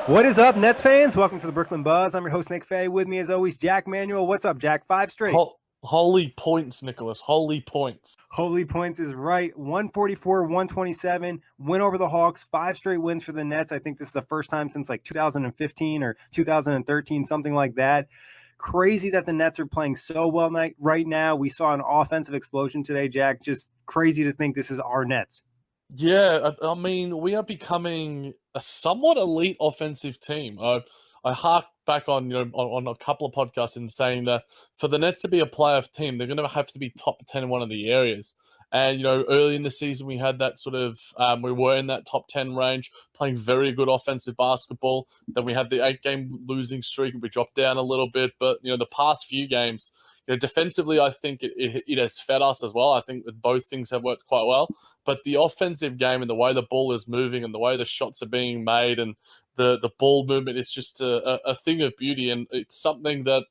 What is up, Nets fans? Welcome to the Brooklyn Buzz. I'm your host, Nick Fay. With me, as always, Jac Manuell. What's up, Jack? 5 straight. Holy points, Nicholas. Holy points. Holy points is right. 144, 127. Win over the Hawks. 5 straight wins for the Nets. I think this is the first time since like 2015 or 2013, something like that. Crazy that the Nets are playing so well right now. We saw an offensive explosion today, Jack. Just crazy to think this is our Nets. Yeah, I mean, we are becoming a somewhat elite offensive team. I hark back on on a couple of podcasts in saying that for the Nets to be a playoff team, they're going to have to be top 10 in one of the areas. And early in the season, we had that sort of we were in that top 10 range, playing very good offensive basketball. Then we had the 8-game losing streak, and we dropped down a little bit. But the past few games, defensively, I think it has fed us as well. I think that both things have worked quite well. But the offensive game and the way the ball is moving and the way the shots are being made and the ball movement is just a thing of beauty. And it's something that,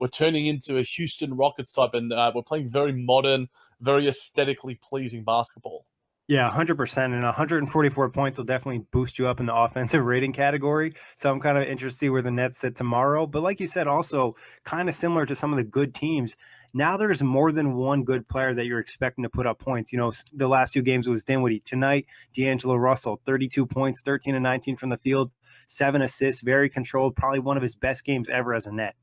we're turning into a Houston Rockets type, and we're playing very modern, very aesthetically pleasing basketball. Yeah, 100%. And 144 points will definitely boost you up in the offensive rating category. So I'm kind of interested to see where the Nets sit tomorrow. But like you said, also kind of similar to some of the good teams. Now there's more than one good player that you're expecting to put up points. The last 2 games was Dinwiddie. Tonight, DeAngelo Russell, 32 points, 13 and 19 from the field, 7 assists, very controlled, probably one of his best games ever as a net.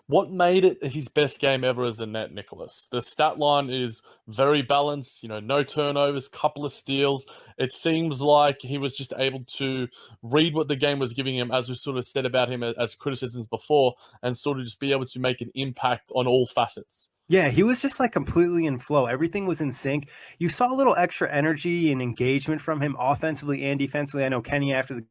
What made it his best game ever as a net, Nicholas? The stat line is very balanced, no turnovers, couple of steals. It seems like he was just able to read what the game was giving him, as we sort of said about him as criticisms before, and sort of just be able to make an impact on all facets. Yeah, he was just like completely in flow. Everything was in sync. You saw a little extra energy and engagement from him offensively and defensively. I know Kenny, after the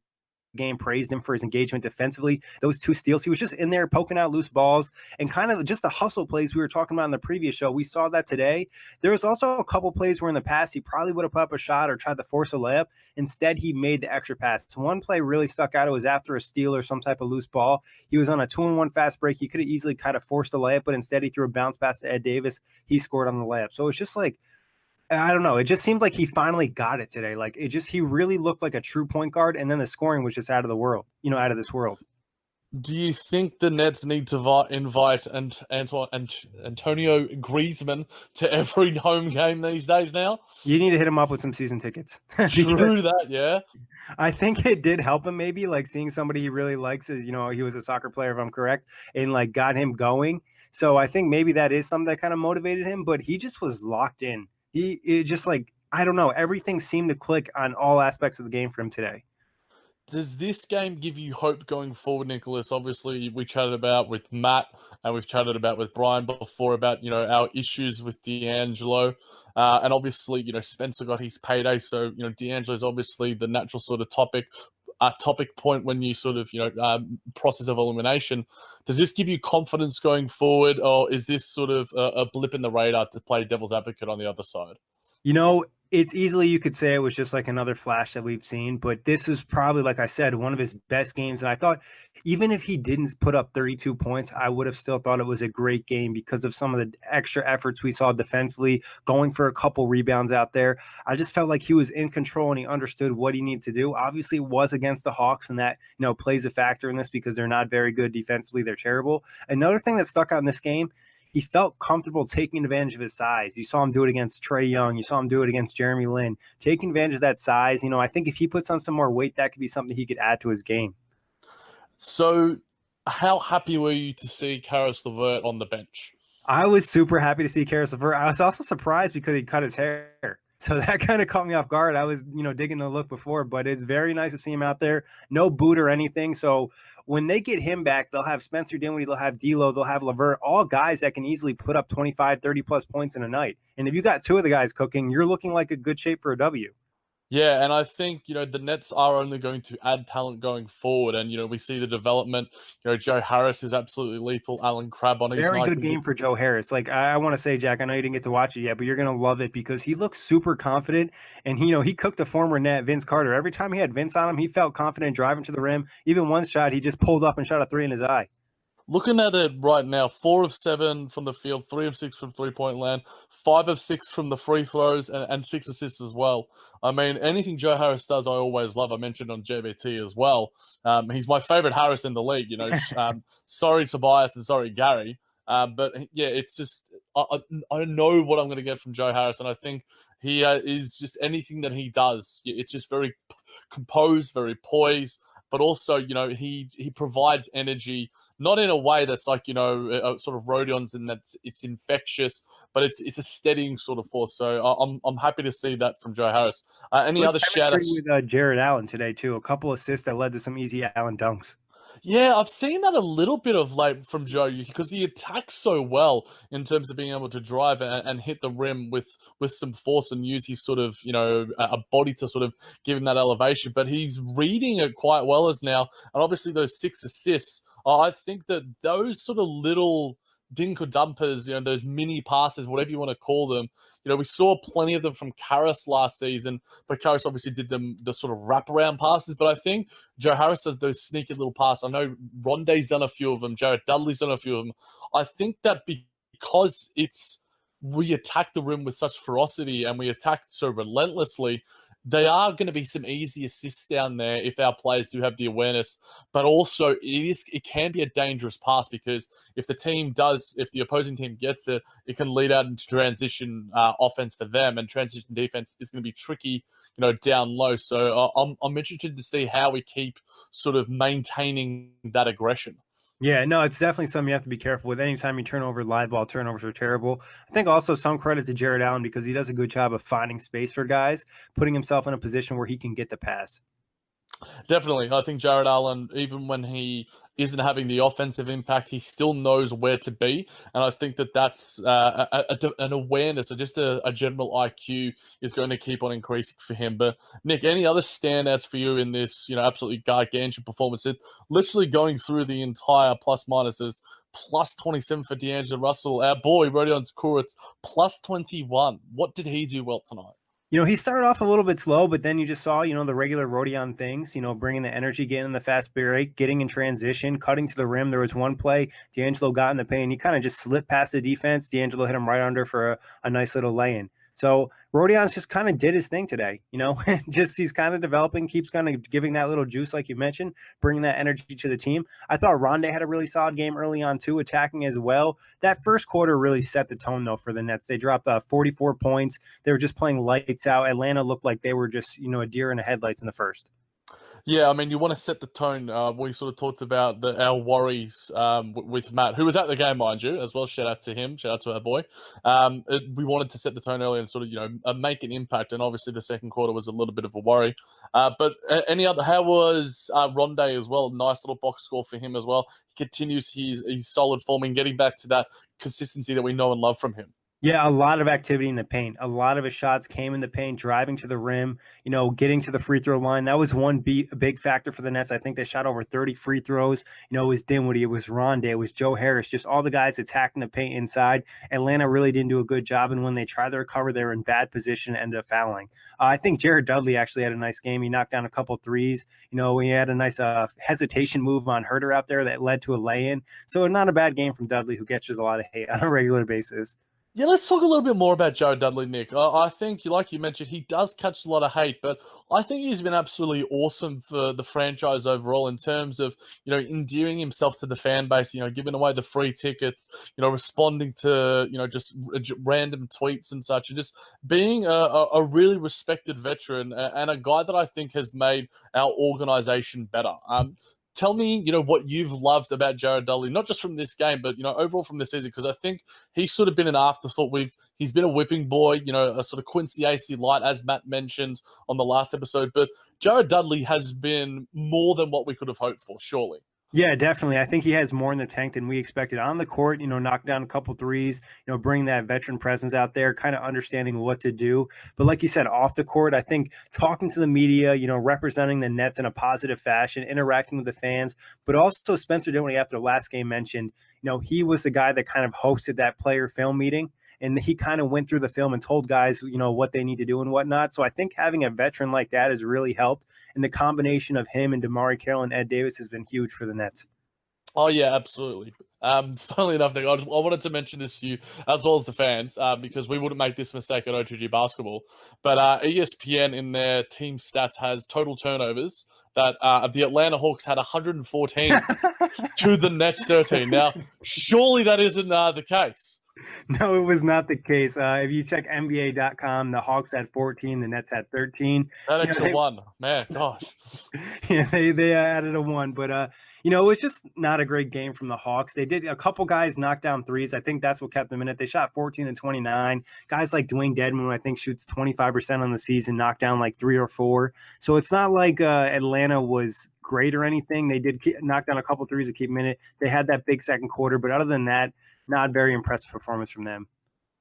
game, praised him for his engagement defensively. Those 2 steals, he was just in there poking out loose balls and kind of just the hustle plays we were talking about in the previous show. We saw that today. There was also a couple plays where in the past he probably would have put up a shot or tried to force a layup. Instead, he made the extra pass. One play really stuck out. It was after a steal or some type of loose ball. He was on a 2-and-1 fast break. He could have easily kind of forced a layup, but instead he threw a bounce pass to Ed Davis. He scored on the layup. So it's just like, I don't know. It just seemed like he finally got it today. Like he really looked like a true point guard, and then the scoring was just out of the world, out of this world. Do you think the Nets need to invite Antoine and Antonio Griezmann to every home game these days now? You need to hit him up with some season tickets. True that, yeah. I think it did help him, maybe, like seeing somebody he really likes is, he was a soccer player, if I'm correct, and like got him going. So I think maybe that is something that kind of motivated him, but he just was locked in. It just like, I don't know, everything seemed to click on all aspects of the game for him today. Does this game give you hope going forward, Nicholas? Obviously, we chatted about with Matt and we've chatted about with Brian before about, our issues with DeAngelo. And obviously, Spencer got his payday. So, DeAngelo is obviously the natural sort of topic point when you sort of, process of elimination. Does this give you confidence going forward, or is this sort of a blip in the radar to play devil's advocate on the other side? It's easily, you could say it was just like another flash that we've seen, but this was probably, like I said, one of his best games. And I thought even if he didn't put up 32 points, I would have still thought it was a great game because of some of the extra efforts we saw defensively, going for a couple rebounds out there. I just felt like he was in control and he understood what he needed to do. Obviously, it was against the Hawks, and that, plays a factor in this because they're not very good defensively. They're terrible. Another thing that stuck out in this game, he felt comfortable taking advantage of his size. You saw him do it against Trae Young. You saw him do it against Jeremy Lin. Taking advantage of that size, I think if he puts on some more weight, that could be something he could add to his game. So how happy were you to see Caris LeVert on the bench? I was super happy to see Caris LeVert. I was also surprised because he cut his hair. So that kind of caught me off guard. I was, digging the look before, but it's very nice to see him out there. No boot or anything. So when they get him back, they'll have Spencer Dinwiddie, they'll have D'Lo, they'll have LeVert, all guys that can easily put up 25, 30-plus points in a night. And if you got 2 of the guys cooking, you're looking like a good shape for a W. Yeah, and I think, the Nets are only going to add talent going forward. And, we see the development. Joe Harris is absolutely lethal. Alan Crabb on his very good game for Joe Harris. Like, I want to say, Jack, I know you didn't get to watch it yet, but you're going to love it because he looks super confident. And, he cooked a former net, Vince Carter. Every time he had Vince on him, he felt confident driving to the rim. Even one shot, he just pulled up and shot a 3 in his eye. Looking at it right now, 4 of 7 from the field, 3 of 6 from three-point land, 5 of 6 from the free throws, and 6 assists as well. I mean, anything Joe Harris does, I always love. I mentioned on JBT as well. He's my favorite Harris in the league. Sorry Tobias and sorry Gary. But yeah, it's just I know what I'm going to get from Joe Harris, and I think he is just anything that he does. It's just very composed, very poised, but also he provides energy, not in a way that's like sort of Rodion's and that it's infectious, but it's a steadying sort of force. So I'm happy to see that from Joe Harris. Any Good other shout outs? with Jared Allen today too. A couple assists that led to some easy Allen dunks. Yeah, I've seen that a little bit of late from Joe because he attacks so well in terms of being able to drive and hit the rim with some force and use his sort of a body to sort of give him that elevation. But he's reading it quite well as now, and obviously those 6 assists. I think that those sort of little dinker dumpers, those mini passes, whatever you want to call them. We saw plenty of them from Caris last season, but Caris obviously did the sort of wraparound passes. But I think Joe Harris does those sneaky little passes. I know Rondae's done a few of them. Jared Dudley's done a few of them. I think that because we attack the rim with such ferocity and we attack so relentlessly, they are going to be some easy assists down there if our players do have the awareness. But also, it can be a dangerous pass because if the opposing team gets it, it can lead out into transition offense for them, and transition defense is going to be tricky, down low. So I'm interested to see how we keep sort of maintaining that aggression. Yeah, no, it's definitely something you have to be careful with. Anytime you turn over live ball, turnovers are terrible. I think also some credit to Jared Allen because he does a good job of finding space for guys, putting himself in a position where he can get the pass. Definitely. I think Jared Allen, even when he isn't having the offensive impact, he still knows where to be. And I think that that's an awareness or just a general IQ is going to keep on increasing for him. But Nick, any other standouts for you in this, absolutely gargantuan performance? It literally going through the entire plus minuses, plus 27 for DeAngelo Russell. Our boy, Rodion's Kuritz, plus 21. What did he do well tonight? He started off a little bit slow, but then you just saw, the regular Rodion things, bringing the energy, getting in the fast break, getting in transition, cutting to the rim. There was one play, DeAngelo got in the paint. He kind of just slipped past the defense. DeAngelo hit him right under for a nice little lay-in. So Rodion's just kind of did his thing today, just he's kind of developing, keeps kind of giving that little juice, like you mentioned, bringing that energy to the team. I thought Rondae had a really solid game early on too, attacking as well. That first quarter really set the tone though for the Nets. They dropped 44 points. They were just playing lights out. Atlanta looked like they were just, a deer in the headlights in the first. Yeah, I mean, you want to set the tone. We sort of talked about our worries with Matt, who was at the game, mind you, as well. Shout out to him. Shout out to our boy. We wanted to set the tone early and sort of, make an impact. And obviously the second quarter was a little bit of a worry. But how was Rondae as well? Nice little box score for him as well. He continues his solid form and getting back to that consistency that we know and love from him. Yeah, a lot of activity in the paint. A lot of his shots came in the paint, driving to the rim, getting to the free throw line. That was one big factor for the Nets. I think they shot over 30 free throws. It was Dinwiddie, it was Rondae, it was Joe Harris, just all the guys attacking the paint inside. Atlanta really didn't do a good job, and when they tried to recover, they were in bad position and ended up fouling. I think Jared Dudley actually had a nice game. He knocked down a couple threes. He had a nice hesitation move on Herter out there that led to a lay-in. So not a bad game from Dudley, who catches a lot of hate on a regular basis. Yeah, let's talk a little bit more about Joe Dudley, Nick. I think, like you mentioned, he does catch a lot of hate, but I think he's been absolutely awesome for the franchise overall in terms of, endearing himself to the fan base, giving away the free tickets, responding to, just random tweets and such, and just being a really respected veteran and a guy that I think has made our organization better. Tell me, what you've loved about Jared Dudley, not just from this game, but, overall from this season, because I think he's sort of been an afterthought. He's been a whipping boy, a sort of Quincy AC light, as Matt mentioned on the last episode. But Jared Dudley has been more than what we could have hoped for, surely. Yeah, definitely. I think he has more in the tank than we expected on the court, knock down a couple threes, bring that veteran presence out there, kind of understanding what to do. But like you said, off the court, I think talking to the media, representing the Nets in a positive fashion, interacting with the fans, but also Spencer Dinwiddie after the last game mentioned, he was the guy that kind of hosted that player film meeting. And he kind of went through the film and told guys, what they need to do and whatnot. So I think having a veteran like that has really helped. And the combination of him and DeMarre Carroll and Ed Davis has been huge for the Nets. Oh yeah, absolutely. Funnily enough, Nick, I wanted to mention this to you as well as the fans, because we wouldn't make this mistake at OTG basketball. But ESPN in their team stats has total turnovers that the Atlanta Hawks had 114 to the Nets 13. Now, surely that isn't the case. No, it was not the case. If you check NBA.com, the Hawks had 14, the Nets had 13. That You know, extra one, man, gosh. yeah, they added a one, but it was just not a great game from the Hawks. They did a couple guys knock down threes. I think that's what kept them in it. They shot 14 and 29. Guys like Dwayne Dedmon, I think, shoots 25% on the season, knocked down like 3 or 4. So it's not like Atlanta was great or anything. They did knock down a couple threes to keep them in it. They had that big second quarter, but other than that, not very impressive performance from them.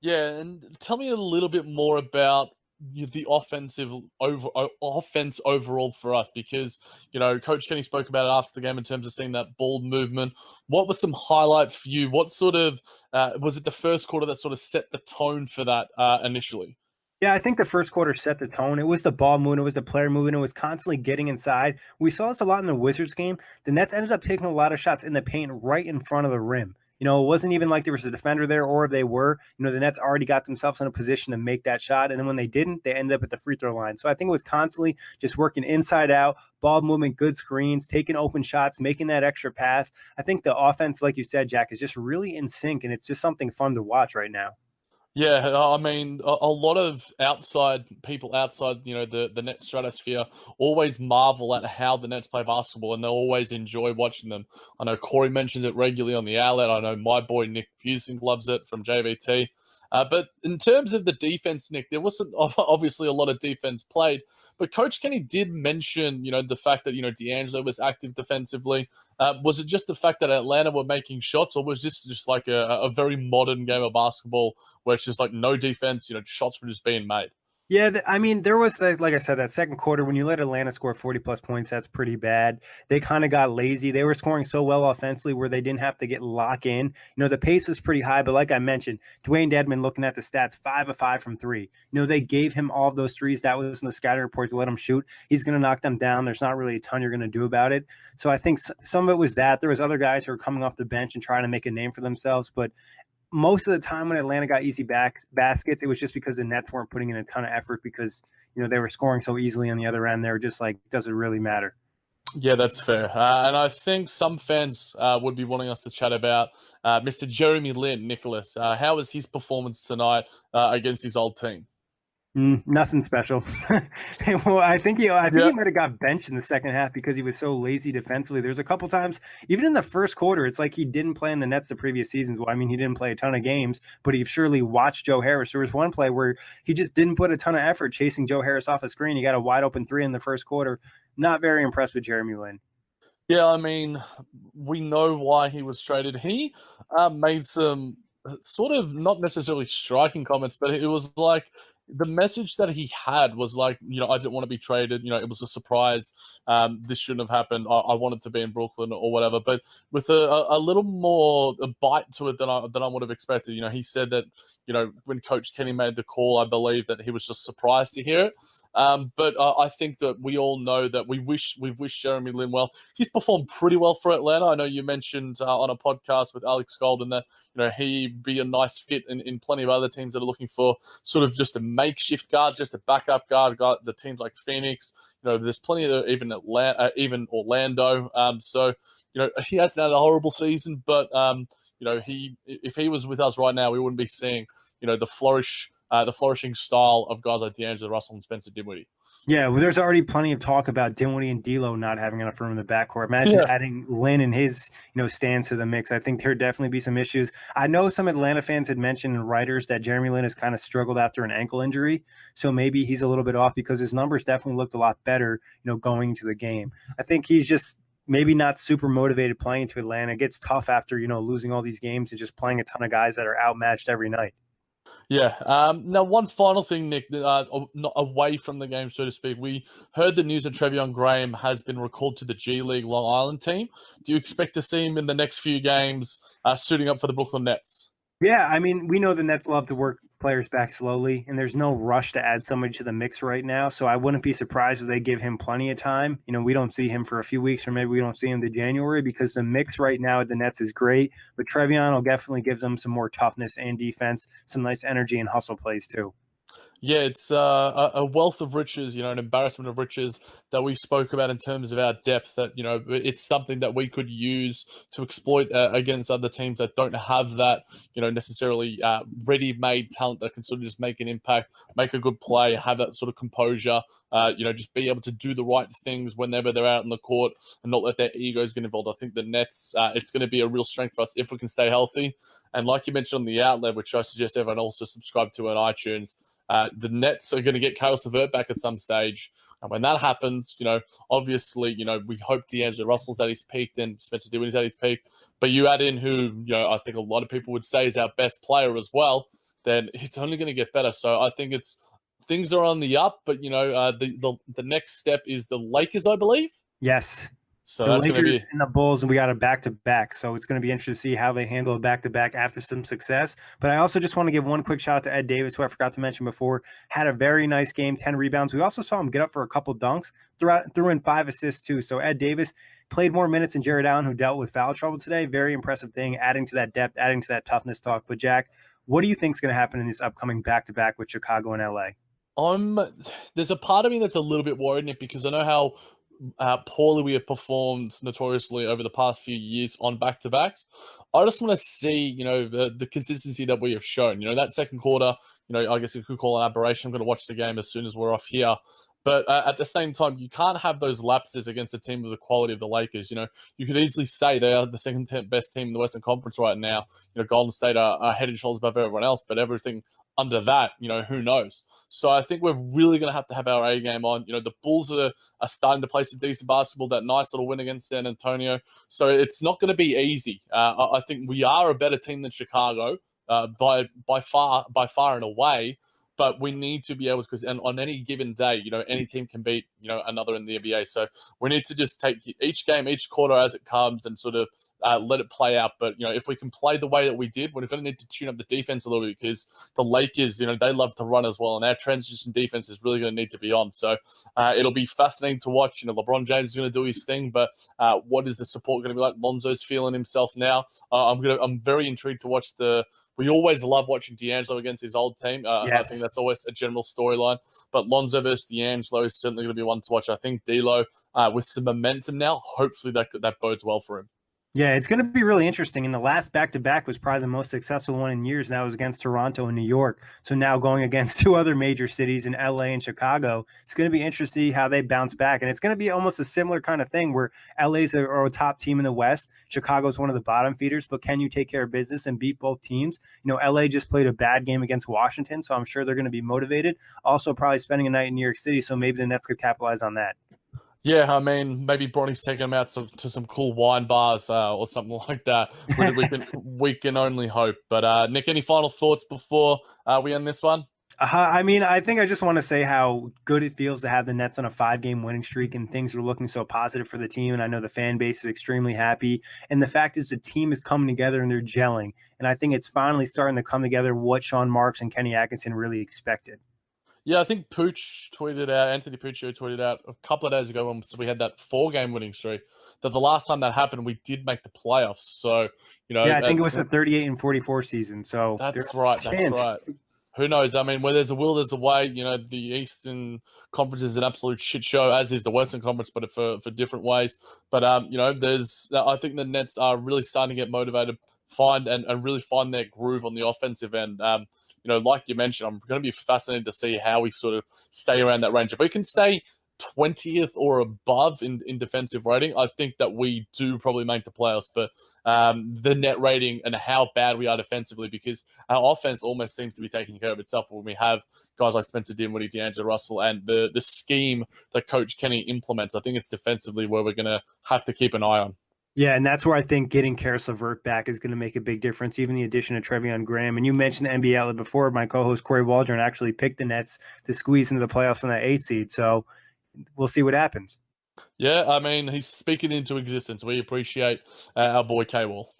Yeah, and tell me a little bit more about the offense overall for us, because Coach Kenny spoke about it after the game in terms of seeing that ball movement. What were some highlights for you? What sort of was it the first quarter that sort of set the tone for that initially? Yeah, I think the first quarter set the tone. It was the ball movement, it was the player movement, it was constantly getting inside. We saw this a lot in the Wizards game. The Nets ended up taking a lot of shots in the paint right in front of the rim. It wasn't even like there was a defender there, or if they were, the Nets already got themselves in a position to make that shot. And then when they didn't, they ended up at the free throw line. So I think it was constantly just working inside out, ball movement, good screens, taking open shots, making that extra pass. I think the offense, like you said, Jack, is just really in sync, and it's just something fun to watch right now. Yeah, I mean, a lot of people outside, the net stratosphere always marvel at how the Nets play basketball, and they'll always enjoy watching them. I know Corey mentions it regularly on the outlet. I know my boy Nick Busing loves it from JVT. But in terms of the defense, Nick, there wasn't obviously a lot of defense played, but Coach Kenny did mention, the fact that, DeAngelo was active defensively. Was it just the fact that Atlanta were making shots, or was this just like a very modern game of basketball where it's just like no defense, shots were just being made? Yeah, I mean, there was, like I said, that second quarter, when you let Atlanta score 40-plus points, that's pretty bad. They kind of got lazy. They were scoring so well offensively where they didn't have to get lock in. The pace was pretty high, but like I mentioned, Dwayne Dedmon, looking at the stats, 5 of 5 from 3. They gave him all of those threes. That was in the scouting report to let him shoot. He's going to knock them down. There's not really a ton you're going to do about it. So I think some of it was that. There was other guys who were coming off the bench and trying to make a name for themselves, but most of the time when Atlanta got easy baskets, it was just because the Nets weren't putting in a ton of effort because, they were scoring so easily on the other end. They were just like, does it really matter? Yeah, that's fair. And I think some fans would be wanting us to chat about Mr. Jeremy Lin, Nicholas. How was his performance tonight against his old team? Nothing special. Well, I think he might have got benched in the second half because he was so lazy defensively. There's a couple times, even in the first quarter, it's like he didn't play in the Nets the previous seasons. Well, I mean, he didn't play a ton of games, but he surely watched Joe Harris. There was one play where he just didn't put a ton of effort chasing Joe Harris off a screen. He got a wide open 3 in the first quarter. Not very impressed with Jeremy Lin. Yeah, I mean, we know why he was traded. He made some sort of not necessarily striking comments, but it was like the message that he had was like, I didn't want to be traded. It was a surprise. This shouldn't have happened. I wanted to be in Brooklyn or whatever. But with a little more bite to it than I would have expected. He said that, when Coach Kenny made the call, I believe that he was just surprised to hear it. But I think that we all know that we've wished Jeremy Lin well. He's performed pretty well for Atlanta. I know you mentioned on a podcast with Alex Golden that he'd be a nice fit in plenty of other teams that are looking for sort of just a makeshift guard, just a backup guard. Got the teams like Phoenix. There's plenty of even Atlanta, even Orlando. So he hasn't had a horrible season, but if he was with us right now, we wouldn't be seeing the flourishing style of guys like DeAngelo Russell and Spencer Dinwiddie. Yeah, well, there's already plenty of talk about Dinwiddie and D'Lo not having enough room in the backcourt. Imagine adding Lin and his, stance to the mix. I think there'd definitely be some issues. I know some Atlanta fans had mentioned and writers that Jeremy Lin has kind of struggled after an ankle injury, so maybe he's a little bit off because his numbers definitely looked a lot better, going into the game. I think he's just maybe not super motivated playing to Atlanta. It gets tough after, losing all these games and just playing a ton of guys that are outmatched every night. Yeah. Now, one final thing, Nick, not away from the game, so to speak. We heard the news that Trevion Graham has been recalled to the G League Long Island team. Do you expect to see him in the next few games suiting up for the Brooklyn Nets? Yeah, I mean, we know the Nets love to players back slowly, and there's no rush to add somebody to the mix right now. So I wouldn't be surprised if they give him plenty of time. We don't see him for a few weeks, or maybe we don't see him to January, because the mix right now at the Nets is great. But Trevion will definitely give them some more toughness and defense, some nice energy and hustle plays too. Yeah, it's a wealth of riches, an embarrassment of riches that we spoke about in terms of our depth. That it's something that we could use to exploit against other teams that don't have that, necessarily ready-made talent that can sort of just make an impact, make a good play, have that sort of composure. Just be able to do the right things whenever they're out in the court and not let their egos get involved. I think the Nets, it's going to be a real strength for us if we can stay healthy. And like you mentioned on the outlet, which I suggest everyone also subscribe to on iTunes. The Nets are going to get Caris LeVert back at some stage. And when that happens, obviously, we hope DeAngelo Russell's at his peak, then Spencer Dinwiddie's at his peak. But you add in who, I think a lot of people would say is our best player as well, then it's only going to get better. So I think things are on the up, but, the next step is the Lakers, I believe. Yes. So the that's Lakers going to be and the Bulls, and we got a back-to-back. So it's going to be interesting to see how they handle a back-to-back after some success. But I also just want to give one quick shout out to Ed Davis, who I forgot to mention before. Had a very nice game, 10 rebounds. We also saw him get up for a couple dunks, threw in 5 assists too. So Ed Davis played more minutes than Jared Allen, who dealt with foul trouble today. Very impressive thing, adding to that depth, adding to that toughness talk. But Jack, what do you think is going to happen in this upcoming back-to-back with Chicago and LA? There's a part of me that's a little bit worried, Nick, because I know how poorly we have performed notoriously over the past few years on back-to-backs. I just want to see, the consistency that we have shown. That second quarter, I guess you could call an aberration. I'm going to watch the game as soon as we're off here. But at the same time, you can't have those lapses against a team of the quality of the Lakers. You could easily say they are the second best team in the Western Conference right now. Golden State are head and shoulders above everyone else, but everything under that, who knows? So I think we're really going to have our A game on. The Bulls are starting to play some decent basketball, that nice little win against San Antonio. So it's not going to be easy. I think we are a better team than Chicago by far and away. But we need to be able to, because on any given day, any team can beat, another in the NBA. So we need to just take each game, each quarter as it comes and sort of let it play out. But, if we can play the way that we did, we're going to need to tune up the defense a little bit, because the Lakers, they love to run as well. And our transition defense is really going to need to be on. So it'll be fascinating to watch. LeBron James is going to do his thing, but what is the support going to be like? Lonzo's feeling himself now. I'm very intrigued to watch we always love watching DeAngelo against his old team. Yes. I think that's always a general storyline. But Lonzo versus DeAngelo is certainly going to be one to watch. I think D'Lo, with some momentum now, hopefully that bodes well for him. Yeah, it's going to be really interesting. And the last back-to-back was probably the most successful one in years. And that was against Toronto and New York. So now going against 2 other major cities in LA and Chicago, it's going to be interesting to see how they bounce back. And it's going to be almost a similar kind of thing where LA's a top team in the West. Chicago's one of the bottom feeders. But can you take care of business and beat both teams? LA just played a bad game against Washington, so I'm sure they're going to be motivated. Also probably spending a night in New York City, so maybe the Nets could capitalize on that. Yeah, I mean, maybe Bronny's taking them out to some cool wine bars or something like that. We can only hope. But Nick, any final thoughts before we end this one? I mean, I think I just want to say how good it feels to have the Nets on a 5-game winning streak, and things are looking so positive for the team. And I know the fan base is extremely happy. And the fact is the team is coming together and they're gelling. And I think it's finally starting to come together what Sean Marks and Kenny Atkinson really expected. Yeah, I think Anthony Puccio tweeted out a couple of days ago when we had that 4-game winning streak that the last time that happened, we did make the playoffs. So, yeah, I think it was the 38-44 season. So that's right. That's right. Who knows? I mean, where there's a will, there's a way. The Eastern Conference is an absolute shit show, as is the Western Conference, but for different ways. But, I think the Nets are really starting to get motivated, and really find their groove on the offensive end. Like you mentioned, I'm going to be fascinated to see how we sort of stay around that range. If we can stay 20th or above in defensive rating, I think that we do probably make the playoffs. But the net rating and how bad we are defensively, because our offense almost seems to be taking care of itself when we have guys like Spencer Dinwiddie, DeAngelo Russell, and the scheme that Coach Kenny implements. I think it's defensively where we're going to have to keep an eye on. Yeah, and that's where I think getting Caris LeVert back is going to make a big difference, even the addition of Trevion Graham. And you mentioned the NBA outlet before. My co-host Corey Waldron actually picked the Nets to squeeze into the playoffs on that 8th seed. So we'll see what happens. Yeah, I mean, he's speaking into existence. We appreciate our boy K-Wall.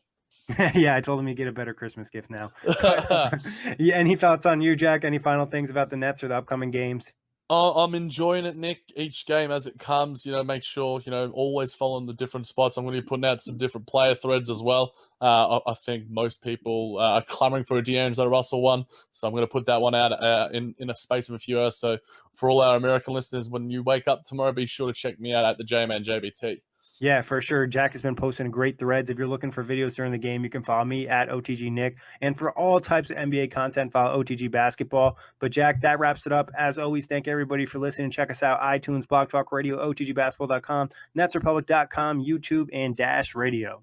Yeah, I told him he'd get a better Christmas gift now. But yeah, any thoughts on you, Jack? Any final things about the Nets or the upcoming games? I'm enjoying it, Nick. Each game as it comes, make sure, always following the different spots. I'm going to be putting out some different player threads as well. I think most people are clamoring for a DeAngelo Russell one, so I'm going to put that one out in a space of a few hours. So for all our American listeners, when you wake up tomorrow, be sure to check me out at the J-Man JBT. Yeah, for sure. Jack has been posting great threads. If you're looking for videos during the game, you can follow me at OTG Nick. And for all types of NBA content, follow OTG Basketball. But Jack, that wraps it up. As always, thank everybody for listening. Check us out, iTunes, Blog Talk Radio, OTGBasketball.com, NetsRepublic.com, YouTube, and Dash Radio.